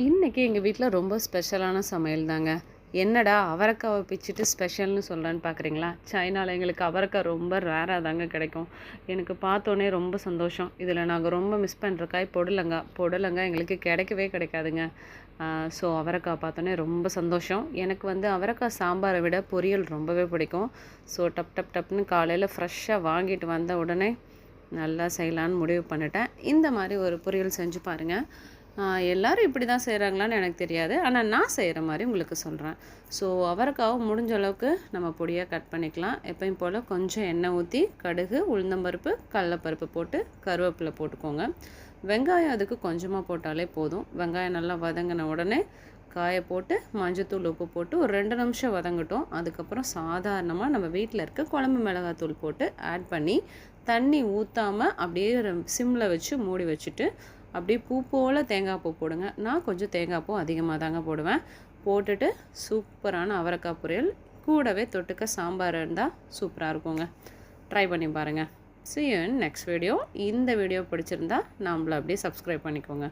இன்றைக்கி எங்கள் வீட்டில் ரொம்ப ஸ்பெஷலான சமையல் தாங்க. என்னடா அவரைக்காவை பிச்சுட்டு ஸ்பெஷல்னு சொல்கிறேன்னு பார்க்குறீங்களா? சைனாவில் எங்களுக்கு அவரைக்காய் ரொம்ப ரேராக தாங்க கிடைக்கும். எனக்கு பார்த்தோன்னே ரொம்ப சந்தோஷம். இதில் நாங்கள் ரொம்ப மிஸ் பண்ணுற காய் பொடலங்காய். பொடலங்காய் எங்களுக்கு கிடைக்கவே கிடைக்காதுங்க. ஸோ அவரைக்காய் பார்த்தோன்னே ரொம்ப சந்தோஷம். எனக்கு வந்து அவரைக்காய் சாம்பாரை விட பொரியல் ரொம்பவே பிடிக்கும். ஸோ டப் டப் டப்னு காலையில் ஃப்ரெஷ்ஷாக வாங்கிட்டு வந்த உடனே நல்லா செய்யலான்னு முடிவு பண்ணிட்டேன். இந்த மாதிரி ஒரு பொரியல் செஞ்சு பாருங்கள். எல்லோரும் இப்படி தான் செய்கிறாங்களான்னு எனக்கு தெரியாது. ஆனால் நான் செய்கிற மாதிரி உங்களுக்கு சொல்கிறேன். ஸோ அவரைக்காவை முடிஞ்ச அளவுக்கு நம்ம பொடியாக கட் பண்ணிக்கலாம். எப்பயும் போல் கொஞ்சம் எண்ணெய் ஊற்றி கடுகு, உளுந்தம்பருப்பு, கடலப்பருப்பு போட்டு கருவேப்பிலை போட்டுக்கோங்க. வெங்காயம் அதுக்கு கொஞ்சமாக போட்டாலே போதும். வெங்காயம் நல்லா வதங்கின உடனே காயை போட்டு மஞ்சத்தூள், உப்பு போட்டு ஒரு 2 நிமிஷம் வதங்கட்டும். அதுக்கப்புறம் சாதாரணமாக நம்ம வீட்டில் இருக்க குழம்பு மிளகாத்தூள் போட்டு ஆட் பண்ணி தண்ணி ஊற்றாமல் அப்படியே சிம்மில் வச்சு மூடி வச்சுட்டு அப்படியே பூ போல் தேங்காய் பூ போடுங்க. நான் கொஞ்சம் தேங்காய் பூ அதிகமாக தாங்க போடுவேன். போட்டுட்டு சூப்பரான அவரைக்காய் பொரியல், கூடவே தொட்டுக்க சாம்பார் இருந்தால் சூப்பராக இருக்குங்க. ட்ரை பண்ணி பாருங்கள். See you in next video. இந்த வீடியோ பிடிச்சிருந்தா நம்மள அப்படியே சப்ஸ்கிரைப் பண்ணிக்கோங்க.